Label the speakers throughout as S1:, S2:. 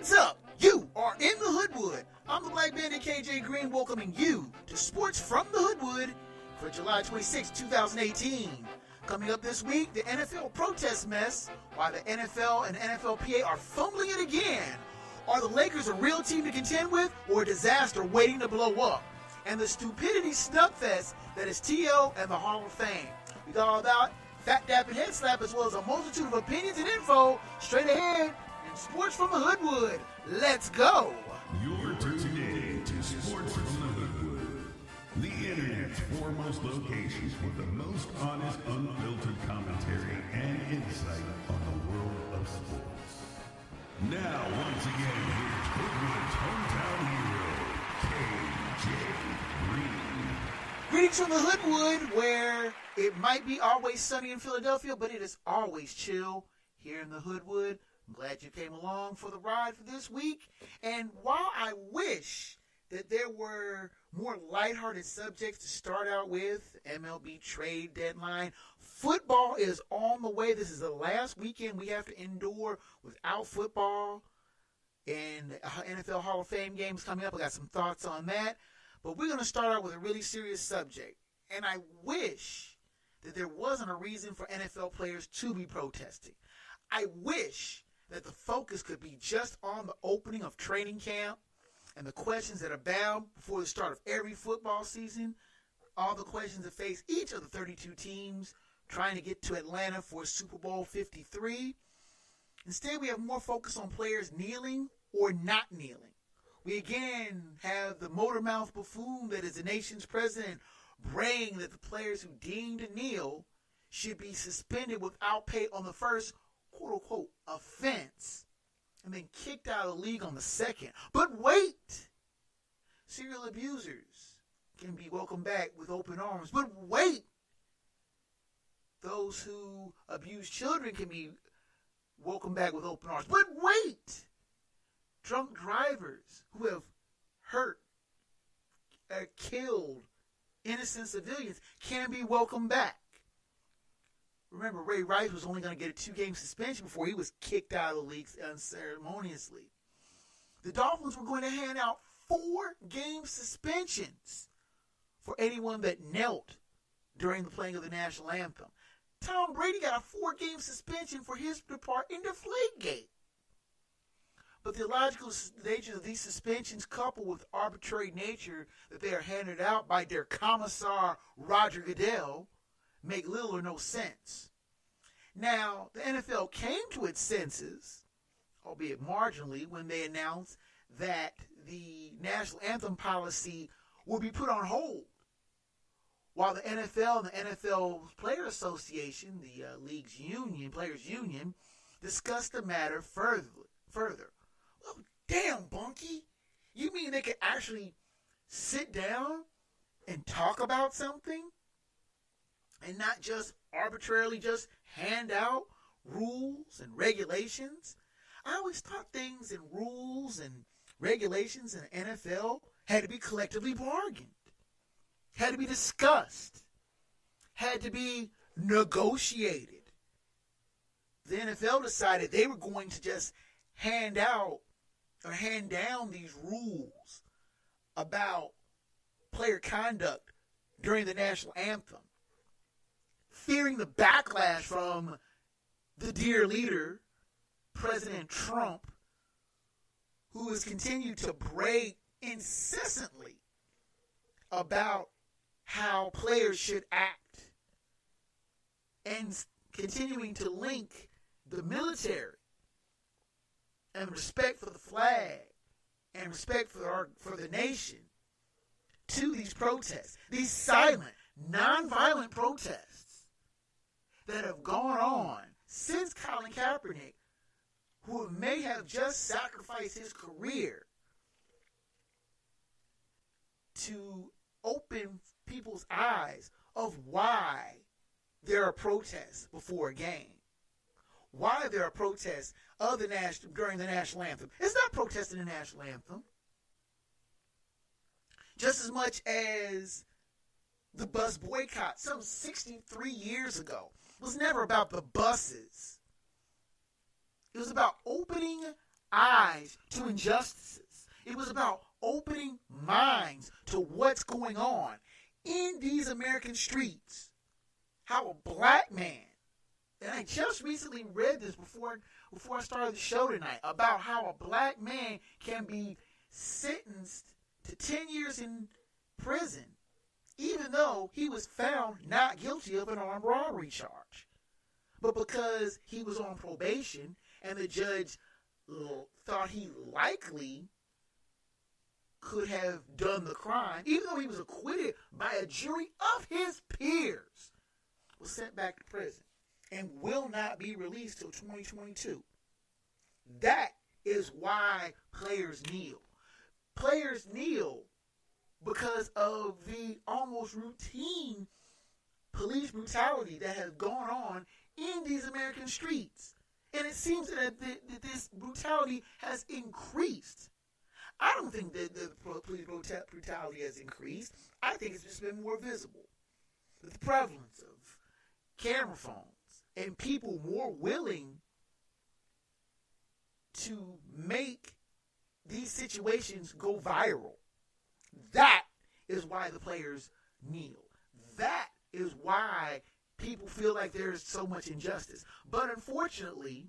S1: Heads up, you are in the Hoodwood. I'm the Black Bandit KJ Green welcoming you to Sports from the Hoodwood for July 26, 2018. Coming up this week, the NFL protest mess, while the NFL and NFLPA are fumbling it again. Are the Lakers a real team to contend with or a disaster waiting to blow up? And the stupidity snubfest that is TL and the Hall of Fame. We got all about Fat Dap and Head Slap as well as a multitude of opinions and info straight ahead in Sports from the Hoodwood. Let's go!
S2: You're tuned in to Sports from the Hoodwood, the internet's foremost location with the most honest, unfiltered commentary and insight on the world of sports. Now, once again, here's Hoodwood's hometown hero, KJ Green.
S1: Greetings from the Hoodwood, where it might be always sunny in Philadelphia, but it is always chill here in the Hoodwood. I'm glad you came along for the ride for this week. And while I wish that there were more lighthearted subjects to start out with, MLB trade deadline, football is on the way. This is the last weekend we have to endure without football. And NFL Hall of Fame games coming up. I got some thoughts on that. But we're going to start out with a really serious subject. And I wish that there wasn't a reason for NFL players to be protesting. I wish that the focus could be just on the opening of training camp and the questions that are bound before the start of every football season, all the questions that face each of the 32 teams trying to get to Atlanta for Super Bowl 53. Instead, we have more focus on players kneeling or not kneeling. We again have the motor mouth buffoon that is the nation's president braying that the players who deem to kneel should be suspended without pay on the first quote-unquote offense and then kicked out of the league on the second. But wait! Serial abusers can be welcomed back with open arms. But wait! Those who abuse children can be welcomed back with open arms. But wait! Drunk drivers who have hurt or killed innocent civilians can be welcomed back. Remember, Ray Rice was only going to get a 2-game suspension before he was kicked out of the league unceremoniously. The Dolphins were going to hand out 4-game suspensions for anyone that knelt during the playing of the national anthem. Tom Brady got a 4-game suspension for his part in Deflategate. But the illogical nature of these suspensions, coupled with arbitrary nature that they are handed out by their commissar Roger Goodell, make little or no sense. Now, the NFL came to its senses, albeit marginally, when they announced that the national anthem policy will be put on hold, while the NFL and the NFL Player Association, the league's union, players' union, discussed the matter further. Well, damn, Bunky. You mean they could actually sit down and talk about something and not just arbitrarily just hand out rules and regulations? I always thought things and rules and regulations in the NFL had to be collectively bargained, had to be discussed, had to be negotiated. The NFL decided they were going to just hand out or hand down these rules about player conduct during the national anthem, fearing the backlash from the dear leader, President Trump, who has continued to bray incessantly about how players should act and continuing to link the military and respect for the flag and respect for the nation to these protests, these silent, nonviolent protests that have gone on since Colin Kaepernick, who may have just sacrificed his career to open people's eyes of why there are protests before a game. Why there are protests of during the national anthem. It's not protesting the national anthem. Just as much as the bus boycott some 63 years ago. It was never about the buses. It was about opening eyes to injustices. It was about opening minds to what's going on in these American streets. How a black man, and I just recently read this before I started the show tonight, about how a black man can be sentenced to 10 years in prison, even though he was found not guilty of an armed robbery charge. But because he was on probation and the judge thought he likely could have done the crime, even though he was acquitted by a jury of his peers, was sent back to prison and will not be released till 2022. That is why players kneel. Players kneel because of the almost routine police brutality that has gone on in these American streets. And it seems that this brutality has increased. I don't think that the police brutality has increased. I think it's just been more visible. The prevalence of camera phones and people more willing to make these situations go viral. That is why the players kneel. That is why people feel like there's so much injustice. But unfortunately,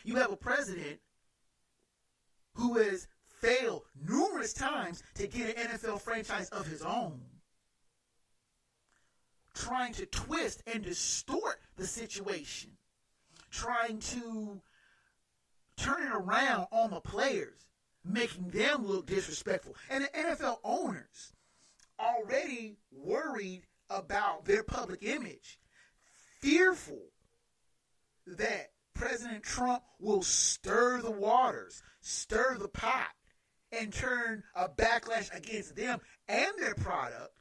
S1: you have a president who has failed numerous times to get an NFL franchise of his own, trying to twist and distort the situation, trying to turn it around on the players, making them look disrespectful. And the NFL owners, already worried about their public image, fearful that President Trump will stir the waters, stir the pot, and turn a backlash against them and their product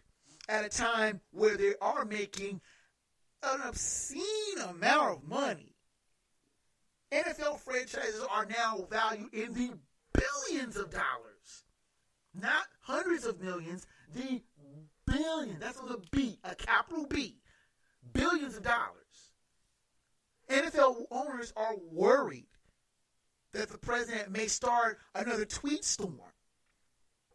S1: at a time where they are making an obscene amount of money. NFL franchises are now valued in the billions of dollars. Not hundreds of millions, the billions. That's with a B, a capital B. Billions of dollars. NFL owners are worried that the president may start another tweet storm,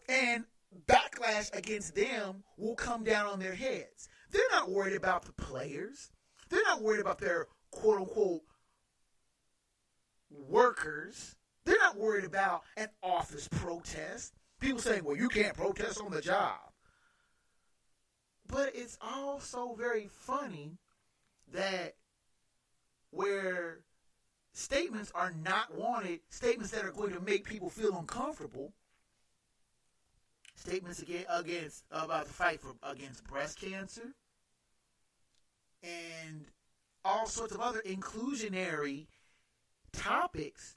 S1: and backlash against them will come down on their heads. They're not worried about the players. They're not worried about their quote-unquote workers. They're not worried about an office protest. People saying, well, you can't protest on the job. But it's also very funny that where statements are not wanted, statements that are going to make people feel uncomfortable, statements against about the fight against breast cancer, and all sorts of other inclusionary topics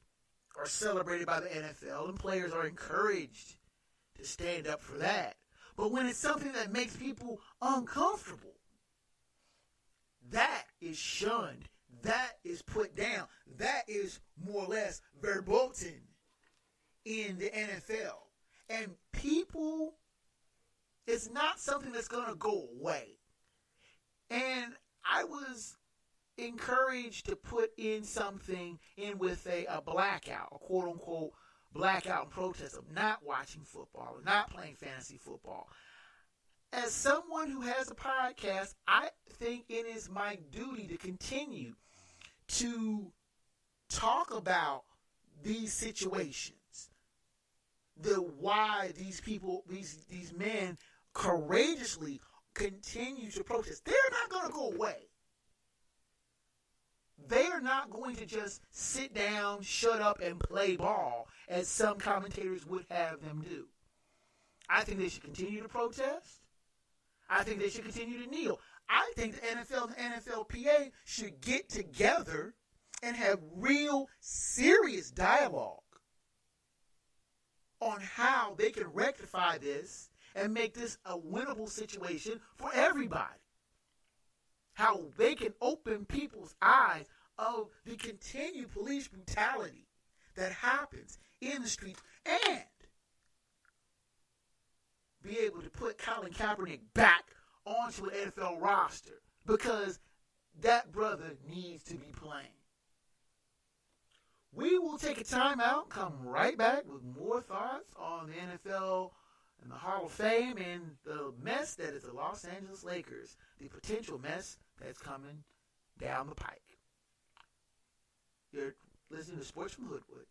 S1: are celebrated by the NFL, and players are encouraged to stand up for that. But when it's something that makes people uncomfortable, that is shunned. That is put down. That is more or less verboten in the NFL. And people, it's not something that's going to go away. And I was encouraged to put in something in with a blackout, a quote-unquote blackout and protest of not watching football or not playing fantasy football. As someone who has a podcast, I think it is my duty to continue to talk about these situations, why these people, these men courageously continue to protest. They're not going to go away. They are not going to just sit down, shut up, and play ball, as some commentators would have them do. I think they should continue to protest. I think they should continue to kneel. I think the NFL and the NFLPA should get together and have real, serious dialogue on how they can rectify this and make this a winnable situation for everybody. How they can open people's eyes of the continued police brutality that happens in the streets, and be able to put Colin Kaepernick back onto an NFL roster, because that brother needs to be playing. We will take a time out, come right back with more thoughts on the NFL and the Hall of Fame and the mess that is the Los Angeles Lakers, the potential mess that's coming down the pike. You're listening to Sports from Hoodwood.